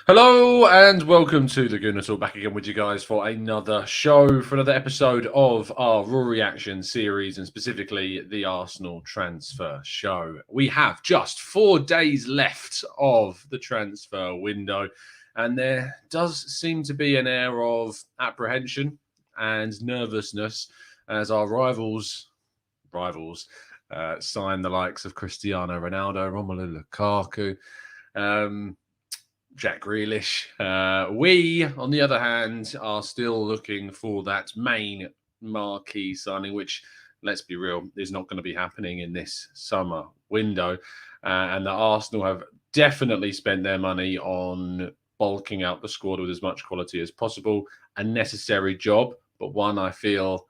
Hello and welcome to the Gooner Talk, back again with you guys for another show, for another episode of our Raw Reaction series, and specifically the Arsenal transfer show. We have just 4 days left of the transfer window, and there does seem to be an air of apprehension and nervousness as our rivals sign the likes of Cristiano Ronaldo, Romelu Lukaku, Jack Grealish. We, on the other hand, are still looking for that main marquee signing, which, let's be real, is not going to be happening in this summer window. And the Arsenal have definitely spent their money on bulking out the squad with as much quality as possible. A necessary job, but one I feel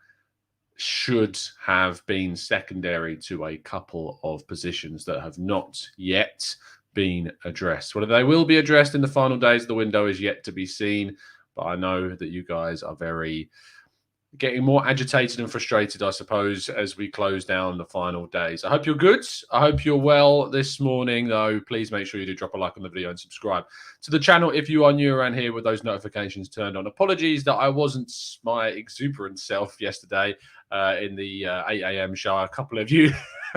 should have been secondary to a couple of positions that have not yet been addressed. Whether they will be addressed in the final days of the window is yet to be seen, but I know that you guys are getting more agitated and frustrated, I suppose, as we close down the final days. I hope you're good. I hope you're well this morning, though. Please make sure you do drop a like on the video and subscribe to the channel if you are new around here with those notifications turned on. Apologies that I wasn't my exuberant self yesterday in the 8 a.m. show. A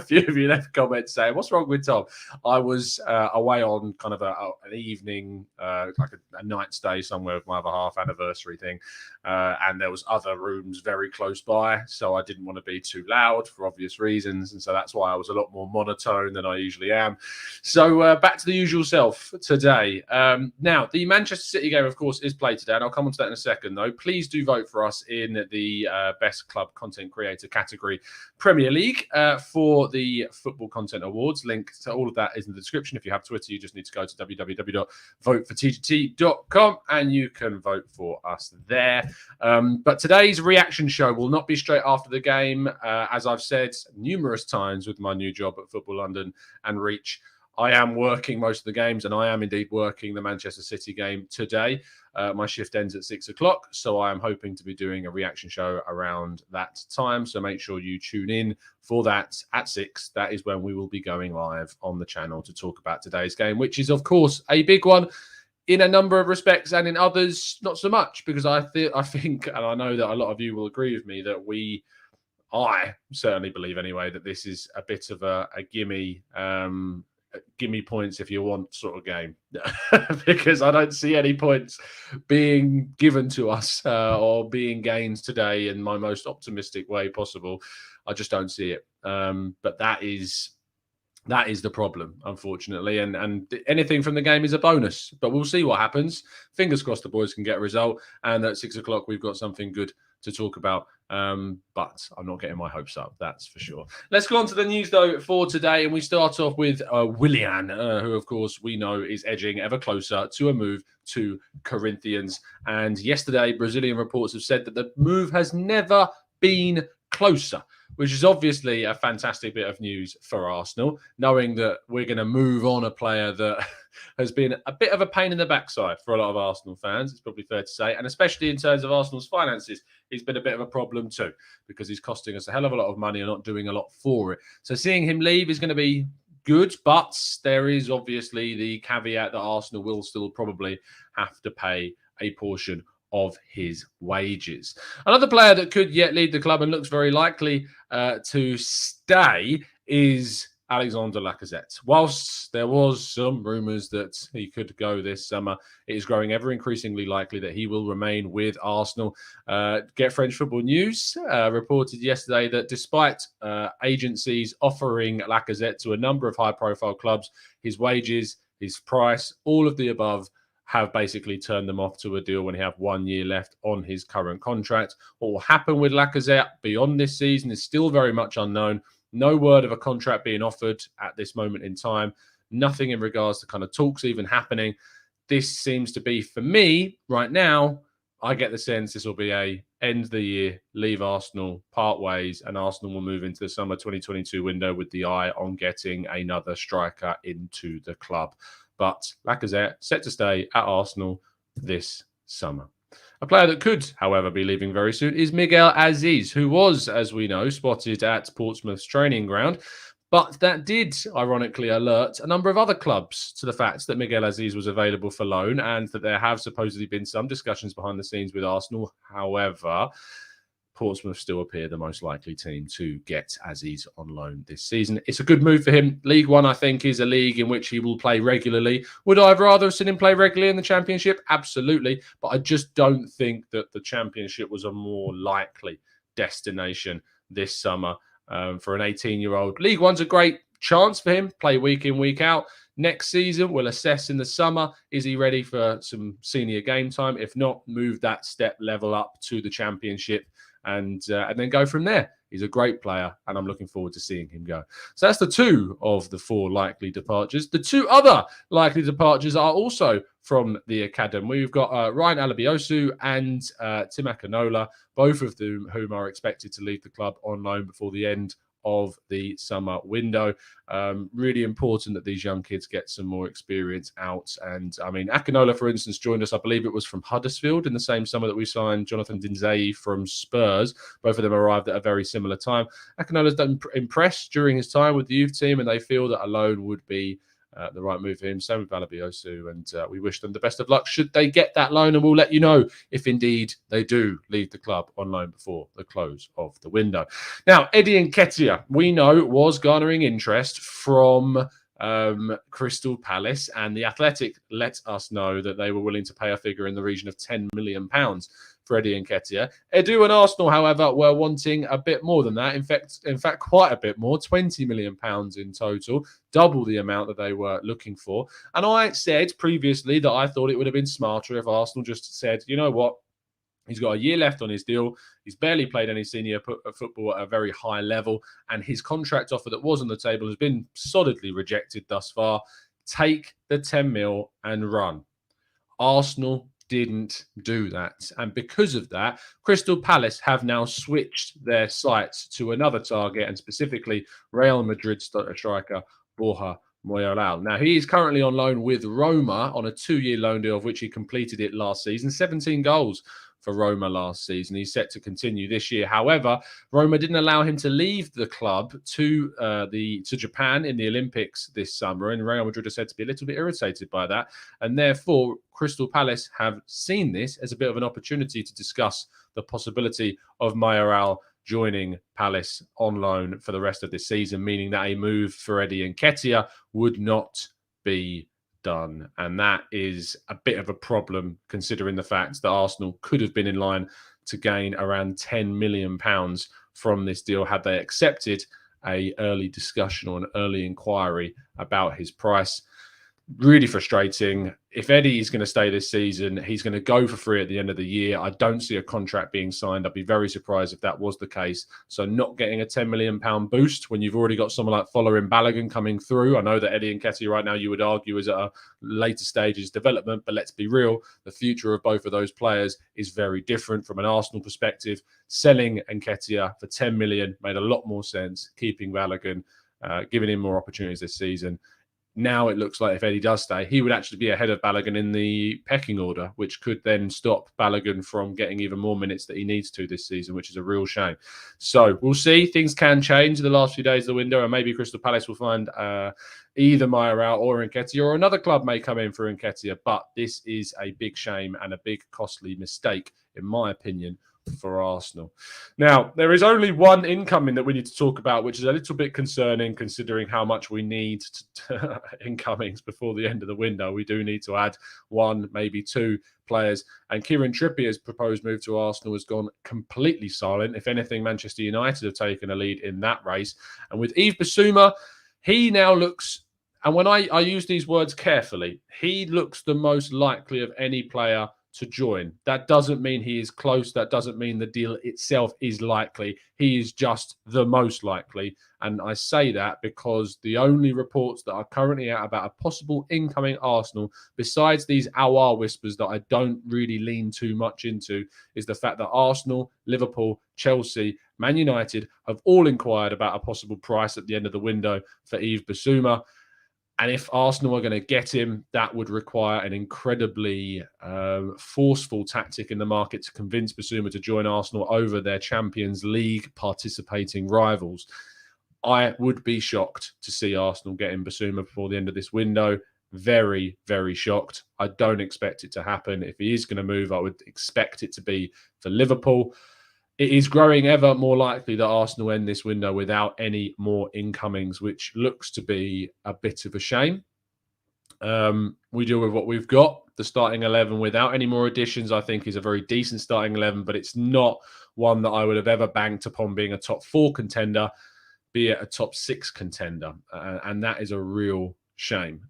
few of you left comments saying, "What's wrong with Tom?" I was away on kind of an evening, like a night stay somewhere with my other half anniversary thing, and there was other rooms very close by, so I didn't want to be too loud for obvious reasons, and so that's why I was a lot more monotone than I usually am. So back to the usual self today. Now, the Manchester City game, of course, is played today, and I'll come on to that in a second, though. Please do vote for us in the Best Club Content Creator category, Premier League, for the Football Content Awards. Link to all of that is in the description. If you have Twitter, you just need to go to www.votefortgt.com and you can vote for us there. But today's reaction show will not be straight after the game. As I've said numerous times with my new job at Football London and Reach, I am working most of the games, and I am indeed working the Manchester City game today. My shift ends at 6 o'clock, so I am hoping to be doing a reaction show around that time. So make sure you tune in for that at 6. That is when we will be going live on the channel to talk about today's game, which is, of course, a big one in a number of respects, and in others, not so much, because I think, and I know that a lot of you will agree with me, that I certainly believe anyway, that this is a bit of a gimme. Give me points if you want sort of game, because I don't see any points being given to us or being gained today in my most optimistic way possible. I just don't see it. But that is the problem, unfortunately. And anything from the game is a bonus. But we'll see what happens. Fingers crossed the boys can get a result. And at 6 o'clock, we've got something good to talk about. But I'm not getting my hopes up, that's for sure. Let's go on to the news, though, for today. And we start off with Willian, who, of course, we know is edging ever closer to a move to Corinthians. And yesterday, Brazilian reports have said that the move has never been closer, which is obviously a fantastic bit of news for Arsenal, knowing that we're going to move on a player that has been a bit of a pain in the backside for a lot of Arsenal fans, it's probably fair to say, and especially in terms of Arsenal's finances, he's been a bit of a problem too, because he's costing us a hell of a lot of money and not doing a lot for it. So seeing him leave is going to be good, but there is obviously the caveat that Arsenal will still probably have to pay a portion of his wages. Another player that could yet lead the club and looks very likely to stay is Alexander Lacazette. Whilst there was some rumours that he could go this summer, it is growing ever increasingly likely that he will remain with Arsenal. Get French Football News reported yesterday that despite agencies offering Lacazette to a number of high-profile clubs, his wages, his price, all of the above have basically turned them off to a deal when he have 1 year left on his current contract. What will happen with Lacazette beyond this season is still very much unknown. No word of a contract being offered at this moment in time. Nothing in regards to kind of talks even happening. This seems to be, for me, right now, I get the sense this will be a end the year, leave Arsenal, part ways, and Arsenal will move into the summer 2022 window with the eye on getting another striker into the club. But Lacazette set to stay at Arsenal this summer. A player that could, however, be leaving very soon is Miguel Aziz, who was, as we know, spotted at Portsmouth's training ground. But that did, ironically, alert a number of other clubs to the fact that Miguel Aziz was available for loan and that there have supposedly been some discussions behind the scenes with Arsenal. However, Portsmouth still appear the most likely team to get Aziz on loan this season. It's a good move for him. League One, I think, is a league in which he will play regularly. Would I have rather have seen him play regularly in the Championship? Absolutely. But I just don't think that the Championship was a more likely destination this summer for an 18-year-old. League One's a great chance for him. Play week in, week out. Next season, we'll assess in the summer. Is he ready for some senior game time? If not, move that step level up to the Championship and then go from there. He's a great player, and I'm looking forward to seeing him go. So that's the 2 of the 4 likely departures. The 2 other likely departures are also from the academy. We've got Ryan Alabiosu and Tim Akinola, both of whom are expected to leave the club on loan before the end of the summer window. Really important that these young kids get some more experience out. And I mean, Akinola, for instance, joined us, I believe it was from Huddersfield in the same summer that we signed Jonathan Dinzei from Spurs. Both of them arrived at a very similar time. Akinola's done impressed during his time with the youth team, and they feel that a loan would be the right move for him. Same with Alabiosu, and we wish them the best of luck should they get that loan, and we'll let you know if indeed they do leave the club on loan before the close of the window. Now, Eddie Nketiah, we know, was garnering interest from Crystal Palace, and the Athletic let us know that they were willing to pay a figure in the region of £10 million for Eddie Nketiah. Edu and Arsenal, however, were wanting a bit more than that. In fact, quite a bit more, £20 million in total, double the amount that they were looking for. And I said previously that I thought it would have been smarter if Arsenal just said, you know what, he's got a year left on his deal. He's barely played any senior football at a very high level, and his contract offer that was on the table has been solidly rejected thus far. Take the 10 mil and run. Arsenal didn't do that. And because of that, Crystal Palace have now switched their sights to another target, and specifically Real Madrid striker Borja Mayoral. Now, he is currently on loan with Roma on a 2-year loan deal, of which he completed it last season. 17 goals for Roma last season. He's set to continue this year. However, Roma didn't allow him to leave the club to Japan in the Olympics this summer, and Real Madrid are said to be a little bit irritated by that. And therefore, Crystal Palace have seen this as a bit of an opportunity to discuss the possibility of Mayoral joining Palace on loan for the rest of this season, meaning that a move for Eddie Nketiah would not be done. And that is a bit of a problem, considering the fact that Arsenal could have been in line to gain around £10 million from this deal had they accepted an early discussion or an early inquiry about his price. Really frustrating. If Eddie is going to stay this season, he's going to go for free at the end of the year. I don't see a contract being signed. I'd be very surprised if that was the case. So not getting a £10 million boost when you've already got someone like Folarin Balogun coming through. I know that Eddie Nketiah right now, you would argue, is at a later stage of his development, but let's be real. The future of both of those players is very different from an Arsenal perspective. Selling Nketiah for 10 million made a lot more sense. Keeping Balogun, giving him more opportunities this season. Now it looks like if Eddie does stay, he would actually be ahead of Balogun in the pecking order, which could then stop Balogun from getting even more minutes that he needs to this season, which is a real shame. So we'll see. Things can change in the last few days of the window, and maybe Crystal Palace will find either Mayoral or Nketiah, or another club may come in for Nketiah. But this is a big shame and a big costly mistake, in my opinion, for Arsenal. Now, there is only one incoming that we need to talk about, which is a little bit concerning considering how much we need incomings before the end of the window. We do need to add one, maybe two players, and Kieran Trippier's proposed move to Arsenal has gone completely silent. If anything, Manchester United have taken a lead in that race. And with Yves Bissouma, he now looks, and when I use these words carefully, he looks the most likely of any player to join. That doesn't mean he is close. That doesn't mean the deal itself is likely. He is just the most likely. And I say that because the only reports that are currently out about a possible incoming Arsenal, besides these hour whispers that I don't really lean too much into, is the fact that Arsenal, Liverpool, Chelsea, Man United have all inquired about a possible price at the end of the window for Yves Bissouma. And if Arsenal are going to get him, that would require an incredibly forceful tactic in the market to convince Bissouma to join Arsenal over their Champions League participating rivals. I would be shocked to see Arsenal getting Bissouma before the end of this window. Very, very shocked. I don't expect it to happen. If he is going to move, I would expect it to be for Liverpool. It is growing ever more likely that Arsenal end this window without any more incomings, which looks to be a bit of a shame. We deal with what we've got. The starting 11 without any more additions, I think, is a very decent starting 11, but it's not one that I would have ever banked upon being a top 4 contender, be it a top 6 contender. And that is a real shame,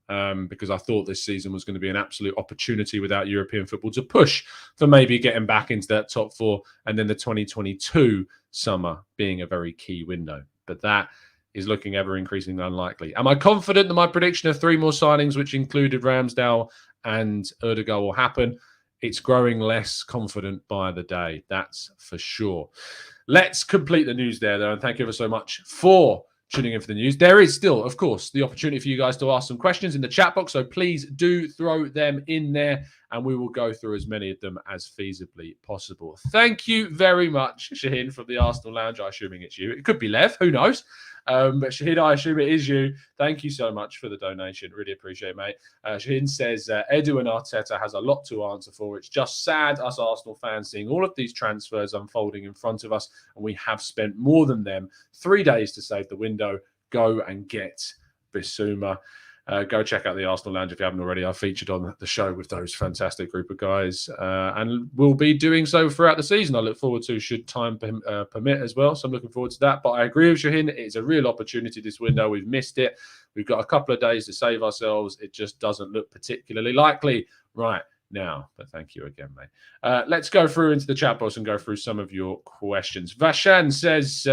because I thought this season was going to be an absolute opportunity without European football to push for maybe getting back into that top 4, and then the 2022 summer being a very key window. But that is looking ever increasingly unlikely. Am I confident that my prediction of 3 more signings, which included Ramsdale and Erdogan, will happen? It's growing less confident by the day, that's for sure. Let's complete the news there, though, and thank you ever so much for tuning in for the news. There is still, of course, the opportunity for you guys to ask some questions in the chat box, so please do throw them in there, and we will go through as many of them as feasibly possible. Thank you very much, Shaheen, from the Arsenal Lounge. I'm assuming it's you. It could be Lev, who knows? But Shaheen, I assume it is you. Thank you so much for the donation. Really appreciate it, mate. Shaheen says, Edu and Arteta has a lot to answer for. It's just sad, us Arsenal fans, seeing all of these transfers unfolding in front of us, and we have spent more than them. 3 days to save the window. Go and get Bissouma. Go check out the Arsenal Lounge if you haven't already. I've featured on the show with those fantastic group of guys, and we'll be doing so throughout the season. I look forward to, should time permit as well. So I'm looking forward to that. But I agree with Shaheen. It's a real opportunity this window. We've missed it. We've got a couple of days to save ourselves. It just doesn't look particularly likely right now. But thank you again, mate. Let's go through into the chat box and go through some of your questions. Vashan says,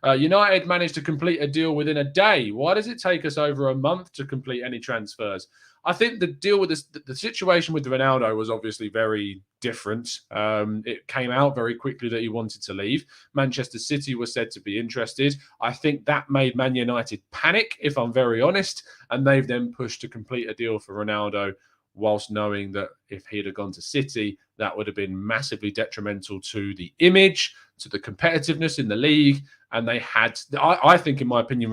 United managed to complete a deal within a day. Why does it take us over a month to complete any transfers? I think the deal with the situation with Ronaldo was obviously very different. It came out very quickly that he wanted to leave. Manchester City was said to be interested. I think that made Man United panic, if I'm very honest, and they've then pushed to complete a deal for Ronaldo, whilst knowing that if he'd have gone to City, that would have been massively detrimental to the image, to the competitiveness in the league. And they had, I think, in my opinion,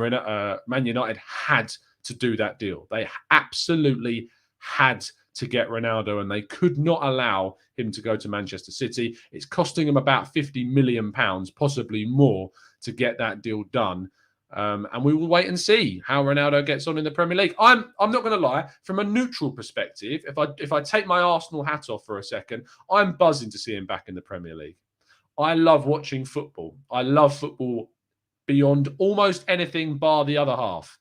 Man United had to do that deal. They absolutely had to get Ronaldo, and they could not allow him to go to Manchester City. It's costing them about £50 million, possibly more, to get that deal done. And we will wait and see how Ronaldo gets on in the Premier League. I'm not going to lie. From a neutral perspective, if I take my Arsenal hat off for a second, I'm buzzing to see him back in the Premier League. I love watching football. I love football beyond almost anything bar the other half.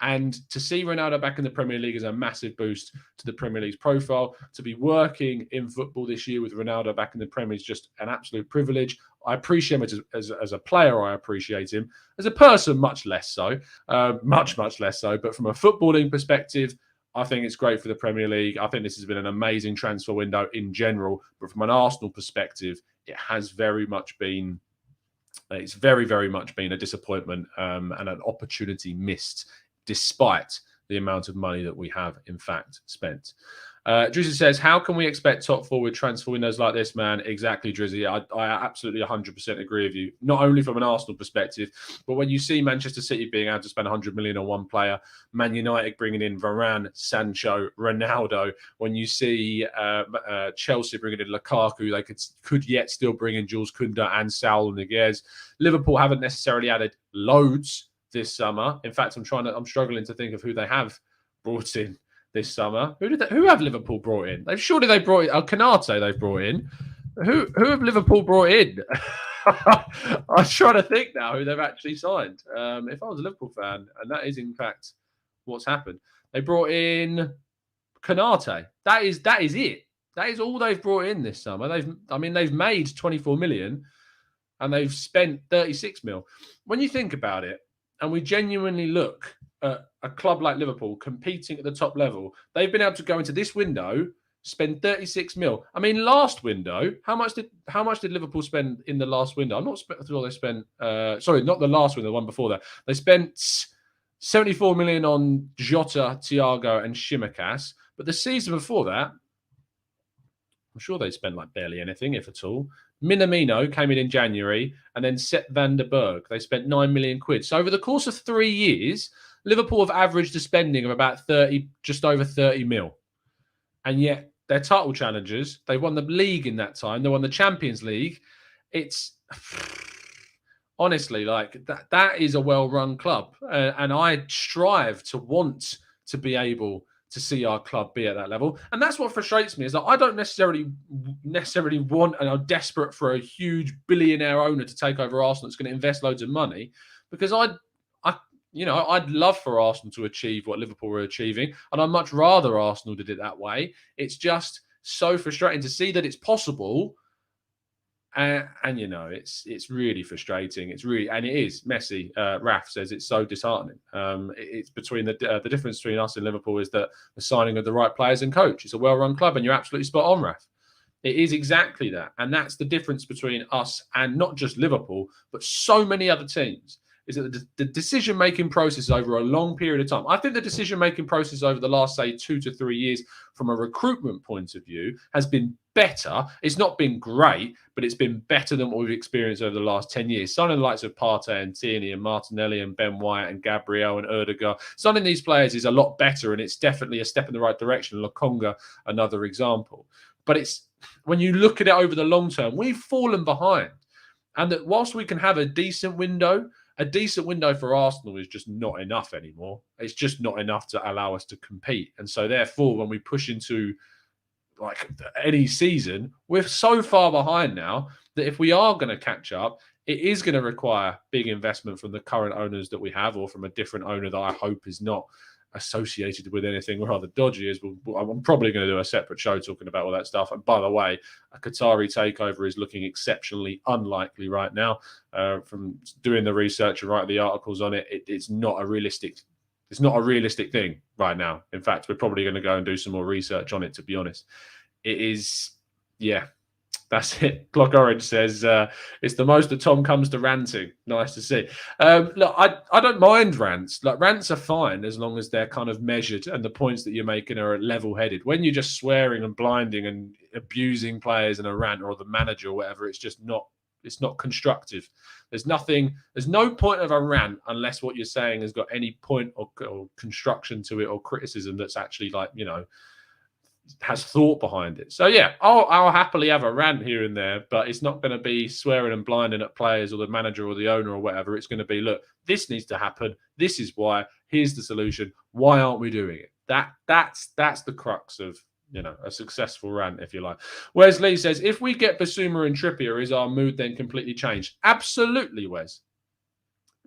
And to see Ronaldo back in the Premier League is a massive boost to the Premier League's profile. To be working in football this year with Ronaldo back in the Premier is just an absolute privilege. I appreciate him as a player. I appreciate him as a person, much less so, much less so. But from a footballing perspective, I think it's great for the Premier League. I think this has been an amazing transfer window in general. But from an Arsenal perspective, it has very much been. It's very, very much been a disappointment and an opportunity missed, despite the amount of money that we have, in fact, spent. Drizzy says, how can we expect top 4 with transfer windows like this, man? Exactly, Drizzy. I absolutely 100% agree with you. Not only from an Arsenal perspective, but when you see Manchester City being able to spend 100 million on one player, Man United bringing in Varane, Sancho, Ronaldo, when you see Chelsea bringing in Lukaku, they could yet still bring in Jules Koundé and Saul Niguez. Liverpool haven't necessarily added loads this summer. In fact, I'm struggling to think of who they have brought in this summer. Who have Liverpool brought in? Surely they brought in Konate. They've brought in. Who have Liverpool brought in? I'm trying to think now who they've actually signed. If I was a Liverpool fan, and that is in fact what's happened, they brought in Konate. That is it. That is all they've brought in this summer. They've made 24 million, and they've spent 36 mil. When you think about it, and we genuinely look at a club like Liverpool competing at the top level, they've been able to go into this window, spend 36 mil. I mean, last window, how much did Liverpool spend in the last window? I'm not sure they spent. Sorry, not the last window, the one before that. They spent 74 million on Jota, Thiago, and Shimikas. But the season before that, I'm sure they spent like barely anything, if at all. Minamino came in January, and then Sepp van der Berg. They spent 9 million quid. So over the course of 3 years, Liverpool have averaged a spending of about 30, just over 30 mil. And yet they're title challengers. They won the league in that time. They won the Champions League. It's honestly like that is a well-run club. And I strive to want to be able to see our club be at that level. And that's what frustrates me, is that I don't necessarily want, and I'm desperate for a huge billionaire owner to take over Arsenal that's going to invest loads of money, because I'd love for Arsenal to achieve what Liverpool were achieving, and I'd much rather Arsenal did it that way. It's just so frustrating to see that it's possible. And it's really frustrating. It's really, and it is messy. Raf says it's so disheartening. It's between the difference between us and Liverpool is that the signing of the right players and coach. It's a well-run club, and you're absolutely spot on, Raf. It is exactly that, and that's the difference between us and not just Liverpool, but so many other teams. Is that the decision-making process over a long period of time. I think the decision-making process over the last, say, 2 to 3 years from a recruitment point of view has been better. It's not been great, but it's been better than what we've experienced over the last 10 years. Signing the likes of Partey and Tierney and Martinelli and Ben White and Gabriel and Erdegaard. Signing these players is a lot better, and it's definitely a step in the right direction. Lokonga, another example. But it's when you look at it over the long term, we've fallen behind. And that whilst we can have a decent window for Arsenal is just not enough anymore. It's just not enough to allow us to compete. And so therefore, when we push into like any season, we're so far behind now that if we are going to catch up, it is going to require big investment from the current owners that we have, or from a different owner that I hope is not associated with anything rather dodgy. I'm probably going to do a separate show talking about all that stuff. And by the way, a Qatari takeover is looking exceptionally unlikely right now. From doing the research and writing the articles on it, it's not a realistic thing right now. In fact, we're probably going to go and do some more research on it, to be honest. It is, yeah. That's it. Clock Orange says it's the most that Tom comes to ranting. Nice to see. Look, I don't mind rants. Like, rants are fine as long as they're kind of measured and the points that you're making are level-headed. When you're just swearing and blinding and abusing players in a rant, or the manager or whatever, it's just not. It's not constructive. There's no point of a rant unless what you're saying has got any point or construction to it, or criticism that's actually, like, has thought behind it. So yeah, I'll happily have a rant here and there, but it's not going to be swearing and blinding at players or the manager or the owner or whatever. It's going to be, look, this needs to happen. This is why. Here's the solution. Why aren't we doing it? That's the crux of a successful rant, if you like. Wes Lee says, if we get Bissouma and Trippier, is our mood then completely changed? Absolutely, Wes.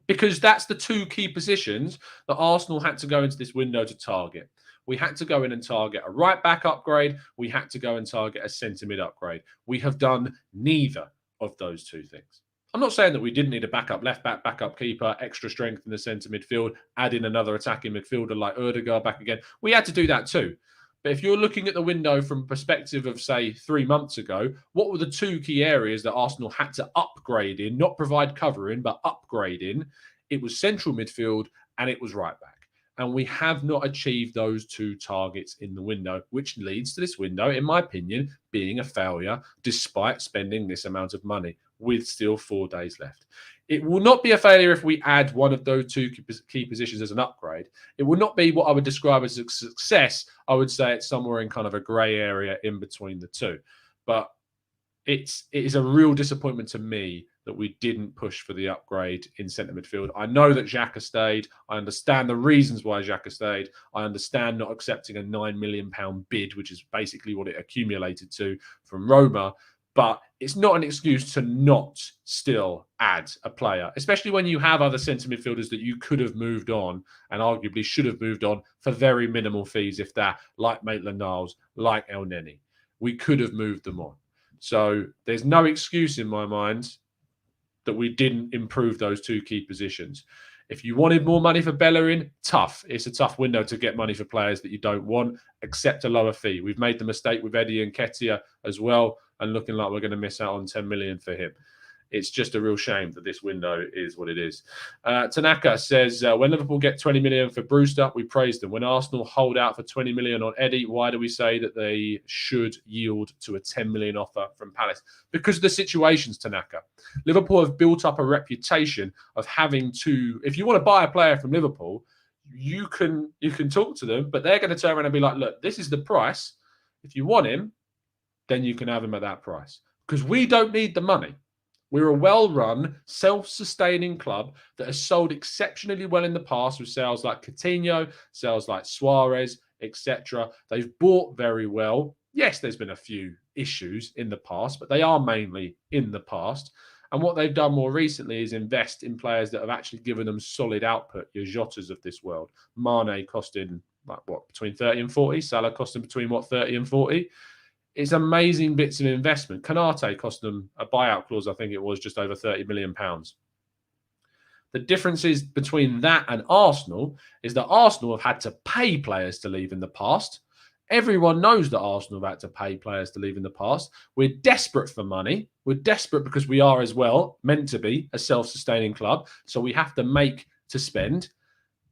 Because that's the two key positions that Arsenal had to go into this window to target. We had to go in and target a right-back upgrade. We had to go and target a centre-mid upgrade. We have done neither of those two things. I'm not saying that we didn't need a backup left-back, backup keeper, extra strength in the centre midfield, add in another attacking midfielder like Erdegaard back again. We had to do that too. But if you're looking at the window from a perspective of, say, 3 months ago, what were the two key areas that Arsenal had to upgrade in, not provide cover in, but upgrade in? It was central midfield and it was right-back. And we have not achieved those two targets in the window, which leads to this window, in my opinion, being a failure, despite spending this amount of money, with still 4 days left. It will not be a failure if we add one of those two key positions as an upgrade. It will not be what I would describe as a success. I would say it's somewhere in kind of a grey area in between the two. But it is a real disappointment to me that we didn't push for the upgrade in centre midfield. I know that Xhaka stayed. I understand the reasons why Xhaka stayed. I understand not accepting a £9 million bid, which is basically what it accumulated to from Roma. But it's not an excuse to not still add a player, especially when you have other centre midfielders that you could have moved on and arguably should have moved on for very minimal fees, if that, like Maitland-Niles, like El Neni. We could have moved them on. So there's no excuse in my mind that we didn't improve those two key positions. If you wanted more money for Bellerin, tough. It's a tough window to get money for players that you don't want. Accept a lower fee. We've made the mistake with Eddie and Nketiah as well, and looking like we're going to miss out on 10 million for him. It's just a real shame that this window is what it is. Tanaka says, when Liverpool get 20 million for Brewster, we praise them. When Arsenal hold out for 20 million on Eddie, why do we say that they should yield to a 10 million offer from Palace? Because of the situations, Tanaka. Liverpool have built up a reputation of having to, if you want to buy a player from Liverpool, you can talk to them, but they're going to turn around and be like, look, this is the price. If you want him, then you can have him at that price. Because we don't need the money. We're a well-run, self-sustaining club that has sold exceptionally well in the past with sales like Coutinho, sales like Suarez, etc. They've bought very well. Yes, there's been a few issues in the past, but they are mainly in the past. And what they've done more recently is invest in players that have actually given them solid output. Your Jotas of this world. Mane costing, between 30 and 40? Salah costing between, 30 and 40? It's amazing bits of investment. Konate cost them a buyout clause, I think it was, just over £30 million. The differences between that and Arsenal is that Arsenal have had to pay players to leave in the past. Everyone knows that Arsenal have had to pay players to leave in the past. We're desperate for money. We're desperate because we are as well meant to be a self-sustaining club. So we have to make to spend.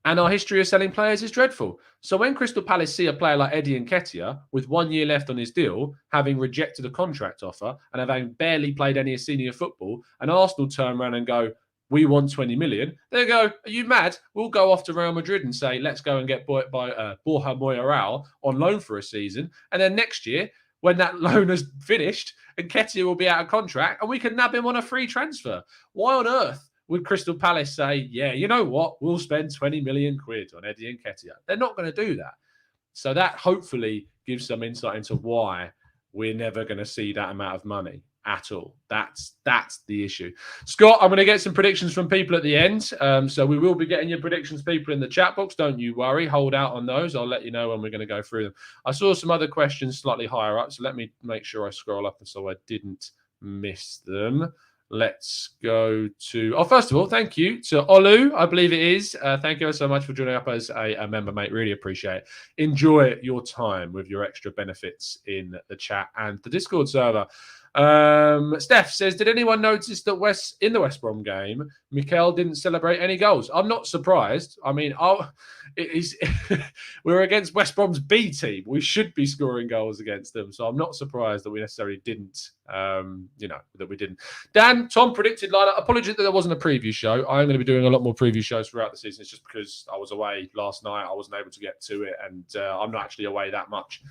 And our history of selling players is dreadful. So when Crystal Palace see a player like Eddie Nketiah with 1 year left on his deal, having rejected a contract offer and having barely played any senior football, and Arsenal turn around and go, we want 20 million, they go, are you mad? We'll go off to Real Madrid and say, let's go and get Borja Mayoral on loan for a season. And then next year, when that loan has finished, Nketiah will be out of contract and we can nab him on a free transfer. Why on earth would Crystal Palace say, yeah, you know what, we'll spend 20 million quid on Eddie Nketiah? They're not going to do that. So that hopefully gives some insight into why we're never going to see that amount of money at all. That's the issue. Scott, I'm going to get some predictions from people at the end. So we will be getting your predictions, people, in the chat box. Don't you worry. Hold out on those. I'll let you know when we're going to go through them. I saw some other questions slightly higher up, so let me make sure I scroll up so I didn't miss them. Let's go to... first of all, thank you to Olu, I believe it is. Thank you so much for joining up as a member, mate. Really appreciate it. Enjoy your time with your extra benefits in the chat and the Discord server. Steph says, did anyone notice that in the West Brom game, Mikel didn't celebrate any goals? I'm not surprised. I mean, we're against West Brom's B team. We should be scoring goals against them. So I'm not surprised that we necessarily didn't, that we didn't. Dan, Tom predicted lineup. Apologies that there wasn't a preview show. I'm going to be doing a lot more preview shows throughout the season. It's just because I was away last night. I wasn't able to get to it. And I'm not actually away that much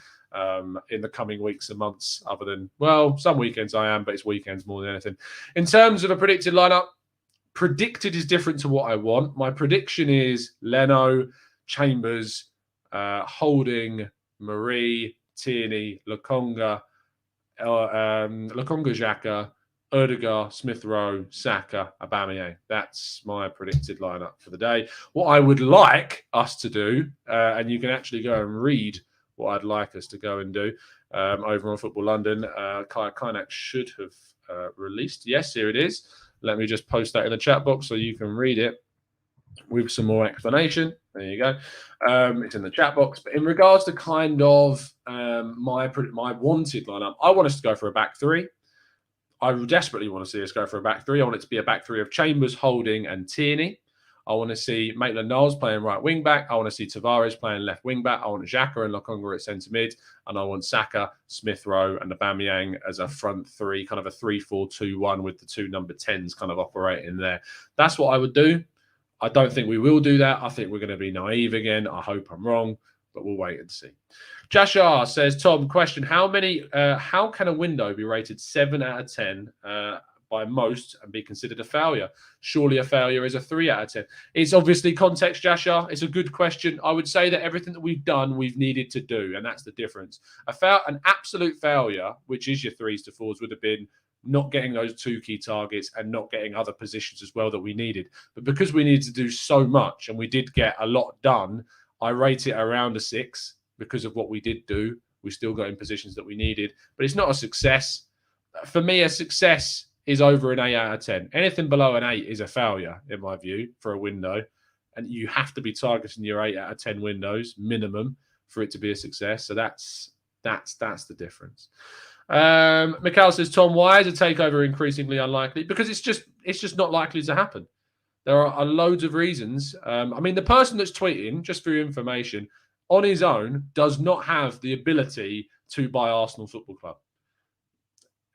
in the coming weeks and months, other than, some weekends I am, but it's weekends more than anything. In terms of a predicted lineup, predicted is different to what I want. My prediction is Leno, Chambers, Holding, Marie, Tierney, Lokonga, Xhaka, Odegaard, Smith Rowe, Saka, Aubameyang. That's my predicted lineup for the day. What I would like us to do, and you can actually go and read what I'd like us to go and do over on Football London. Kaynak should have released. Yes, here it is. Let me just post that in the chat box so you can read it with some more explanation. There you go. It's in the chat box. But in regards to kind of my wanted lineup, I want us to go for a back three. I desperately want to see us go for a back three. I want it to be a back three of Chambers, Holding, and Tierney. I want to see Maitland-Niles playing right wing back. I want to see Tavares playing left wing back. I want Xhaka and Lokonga at centre mid. And I want Saka, Smith Rowe, and Aubameyang as a front three, kind of a 3-4-2-1 with the two number 10s kind of operating there. That's what I would do. I don't think we will do that. I think we're going to be naive again. I hope I'm wrong, but we'll wait and see. Jashar says, Tom, question, how can a window be rated 7 out of 10 by most and be considered a failure? Surely a failure is a 3 out of 10. It's obviously context, Jashar. It's a good question. I would say that everything that we've done, we've needed to do, and that's the difference. An absolute failure, which is your 3s to 4s, would have been not getting those 2 key targets and not getting other positions as well that we needed. But because we needed to do so much and we did get a lot done, I rate it around a 6 because of what we did do. We still got in positions that we needed, but it's not a success. For me, a success is over an 8 out of 10. Anything below an 8 is a failure, in my view, for a window. And you have to be targeting your 8 out of 10 windows minimum for it to be a success. So that's the difference. Mikhail says, Tom, why is a takeover increasingly unlikely? Because it's just not likely to happen. There are loads of reasons. I mean, the person that's tweeting, just for your information, on his own does not have the ability to buy Arsenal Football Club.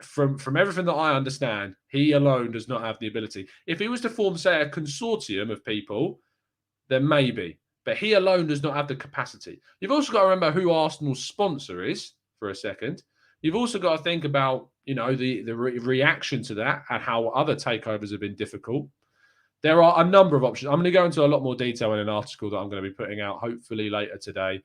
From everything that I understand, he alone does not have the ability. If he was to form, say, a consortium of people, then maybe. But he alone does not have the capacity. You've also got to remember who Arsenal's sponsor is for a second. You've also got to think about, the reaction to that and how other takeovers have been difficult. There are a number of options. I'm going to go into a lot more detail in an article that I'm going to be putting out hopefully later today,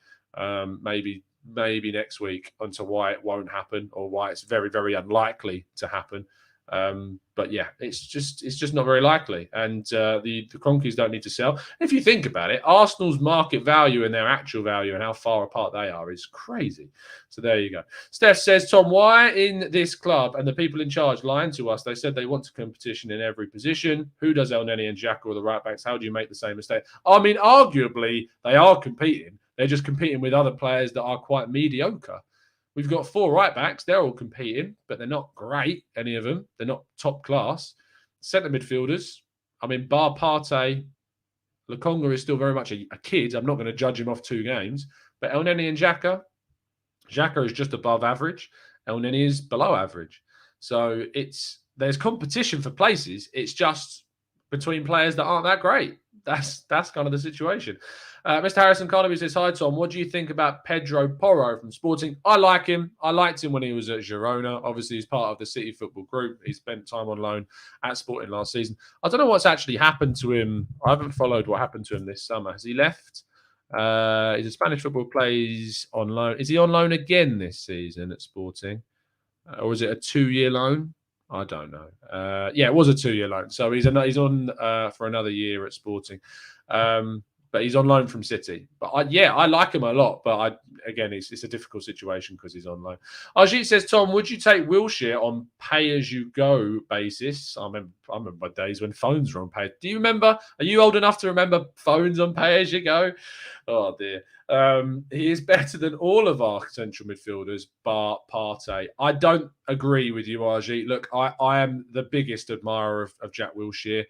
maybe next week, onto why it won't happen or why it's very, very unlikely to happen. But yeah, it's just not very likely. And the Cronkies don't need to sell. If you think about it, Arsenal's market value and their actual value and how far apart they are is crazy. So there you go. Steph says, Tom, why in this club and the people in charge lying to us? They said they want to competition in every position. Who does El Neni and Xhaka or the right backs? How do you make the same mistake? I mean, arguably, they are competing. They're just competing with other players that are quite mediocre. We've got 4 right backs. They're all competing, but they're not great, any of them. They're not top class. Centre midfielders, I mean, bar Partey, Lokonga is still very much a kid. I'm not going to judge him off 2 games. But El Neni and Xhaka is just above average. El Neni is below average. So there's competition for places. It's just between players that aren't that great. That's kind of the situation. Mr. Harrison Carnaby says, hi, Tom. What do you think about Pedro Porro from Sporting? I like him. I liked him when he was at Girona. Obviously, he's part of the City Football Group. He spent time on loan at Sporting last season. I don't know what's actually happened to him. I haven't followed what happened to him this summer. Has he left? He's a Spanish football, plays on loan. Is he on loan again this season at Sporting? Or is it a 2-year loan? I don't know. Yeah, it was a 2-year loan. So he's on for another year at Sporting. But he's on loan from City. But I like him a lot. But again, it's a difficult situation because he's on loan. Ajit says, Tom, would you take Wilshere on pay-as-you-go basis? I remember my days when phones were on pay. Do you remember? Are you old enough to remember phones on pay-as-you-go? Oh, dear. He is better than all of our central midfielders, bar Partey. I don't agree with you, Ajit. Look, I am the biggest admirer of Jack Wilshere.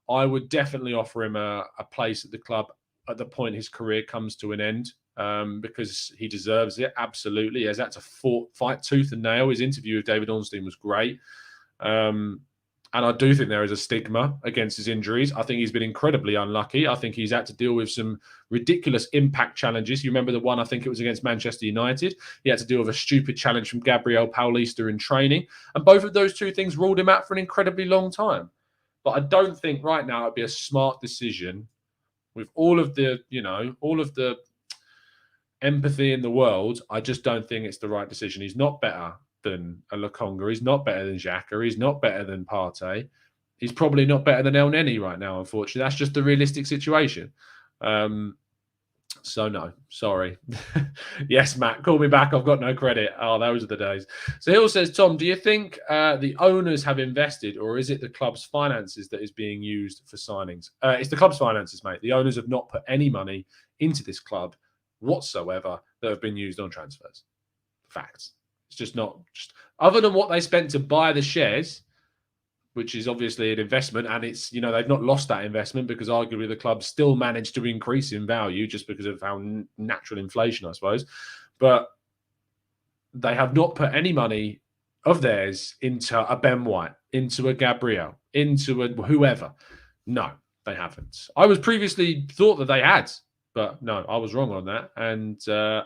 I would definitely offer him a place at the club at the point his career comes to an end, because he deserves it. Absolutely. He has had to fight tooth and nail. His interview with David Ornstein was great. And I do think there is a stigma against his injuries. I think he's been incredibly unlucky. I think he's had to deal with some ridiculous impact challenges. You remember the one, I think it was against Manchester United. He had to deal with a stupid challenge from Gabriel Paulista in training. And both of those 2 things ruled him out for an incredibly long time. But I don't think right now it'd be a smart decision with all of the empathy in the world. I just don't think it's the right decision. He's not better than a Lokonga. He's not better than Xhaka. He's not better than Partey. He's probably not better than El Neni right now, unfortunately. That's just the realistic situation. So no, sorry. Yes, Matt, call me back. I've got no credit. Oh, those are the days. So Hill says, Tom, do you think the owners have invested, or is it the club's finances that is being used for signings? It's the club's finances, mate. The owners have not put any money into this club whatsoever that have been used on transfers. Facts. It's just not, other than what they spent to buy the shares, which is obviously an investment, and it's, they've not lost that investment because arguably the club still managed to increase in value just because of how natural inflation, I suppose. But they have not put any money of theirs into a Ben White, into a Gabriel, into a whoever. No, they haven't. I was previously thought that they had, but no, I was wrong on that. And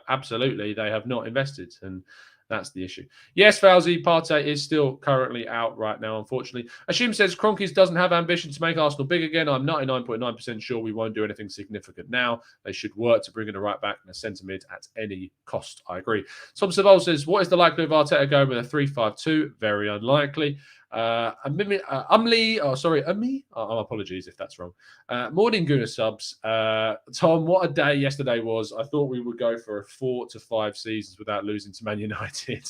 absolutely, they have not invested. And that's the issue. Yes, Fauzi, Partey is still currently out right now, unfortunately. Ashim says, Cronkies doesn't have ambition to make Arsenal big again. I'm 99.9% sure we won't do anything significant now. They should work to bring in a right back and a centre mid at any cost. I agree. Tom Savol says, what is the likelihood of Arteta going with a 3-5-2? Very unlikely. Ami. Apologies if that's wrong. Morning, Gooner subs. Tom, what a day yesterday was. I thought we would go for 4 to 5 seasons without losing to Man United.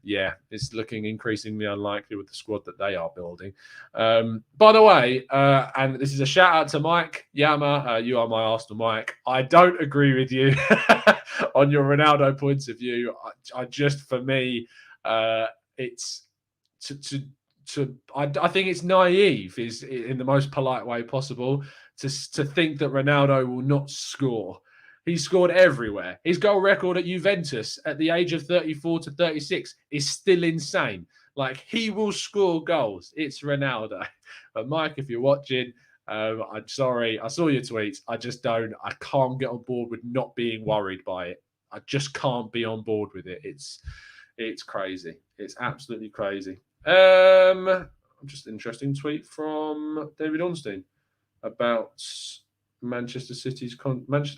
Yeah, it's looking increasingly unlikely with the squad that they are building. By the way, and this is a shout out to Mike Yama. You are my Arsenal Mike. I don't agree with you on your Ronaldo points of view. I just, for me, it's I think it's naive, is in the most polite way possible, to think that Ronaldo will not score. He's scored everywhere. His goal record at Juventus at the age of 34 to 36 is still insane. Like, he will score goals. It's Ronaldo. But Mike, if you're watching, I'm sorry. I saw your tweets. I can't get on board with not being worried by it. I just can't be on board with it. It's crazy. It's absolutely crazy. Just an interesting tweet from David Ornstein about Manchester City's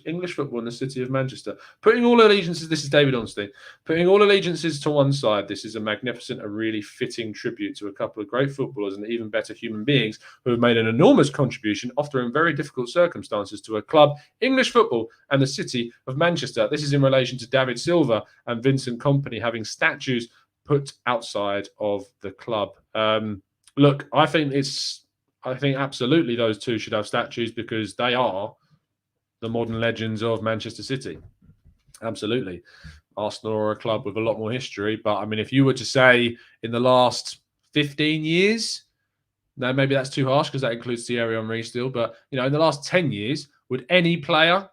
English football in the city of Manchester. Putting all allegiances, this is David Ornstein, putting all allegiances to one side, this is a magnificent, a really fitting tribute to a couple of great footballers and even better human beings who have made an enormous contribution, often in very difficult circumstances, to a club, English football, and the city of Manchester. This is in relation to David Silva and Vincent Kompany having statues put outside of the club. Look, I think absolutely those two should have statues because they are the modern legends of Manchester City. Absolutely. Arsenal are a club with a lot more history. But, I mean, if you were to say in the last 15 years, no, maybe that's too harsh because that includes Thierry Henry still. But, in the last 10 years, would any player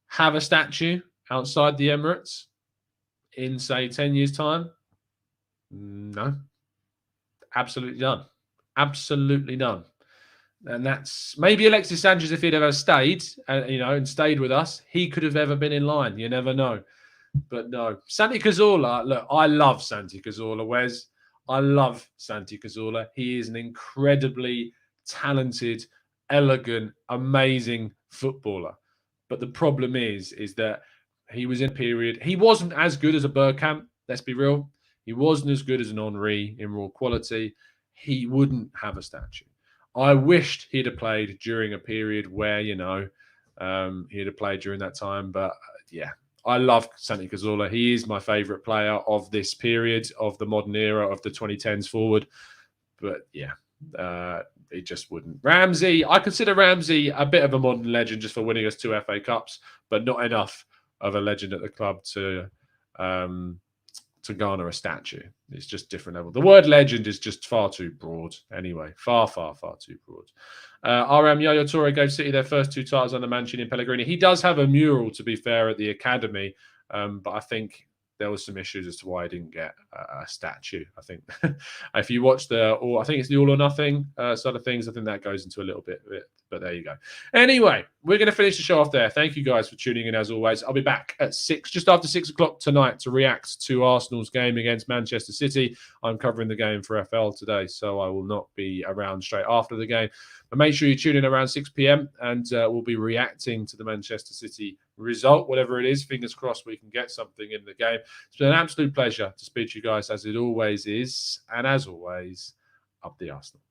have a statue outside the Emirates in, say, 10 years' time? No. Absolutely none. Absolutely none. And that's maybe Alexis Sanchez, if he'd ever stayed, and stayed with us, he could have ever been in line. You never know. But no. Santi Cazorla, look, I love Santi Cazorla, Wes. I love Santi Cazorla. He is an incredibly talented, elegant, amazing footballer. But the problem is that he was in a period, he wasn't as good as a Bergkamp, let's be real. He wasn't as good as an Henry in raw quality. He wouldn't have a statue. I wished he'd have played during a period where, he'd have played during that time. But, yeah, I love Santi Cazorla. He is my favourite player of this period, of the modern era, of the 2010s forward. But, yeah, it just wouldn't. Ramsey, I consider Ramsey a bit of a modern legend just for winning us 2 FA Cups, but not enough of a legend at the club to garner a statue. It's just different level. The word legend is just far too broad anyway. Far, far, far too broad. RM Yaya Toure gave City their first 2 titles under Mancini and Pellegrini. He does have a mural, to be fair, at the academy, but I think there was some issues as to why he didn't get a statue. I think if you watch I think it's the All or Nothing side of things, I think that goes into a little bit, but there you go. Anyway, we're going to finish the show off there. Thank you guys for tuning in as always. I'll be back at just after 6 o'clock tonight to react to Arsenal's game against Manchester City. I'm covering the game for FL today, so I will not be around straight after the game. But make sure you tune in around 6 p.m. and we'll be reacting to the Manchester City result, whatever it is. Fingers crossed we can get something in the game. It's been an absolute pleasure to speak to you guys, as it always is. And as always, up the Arsenal.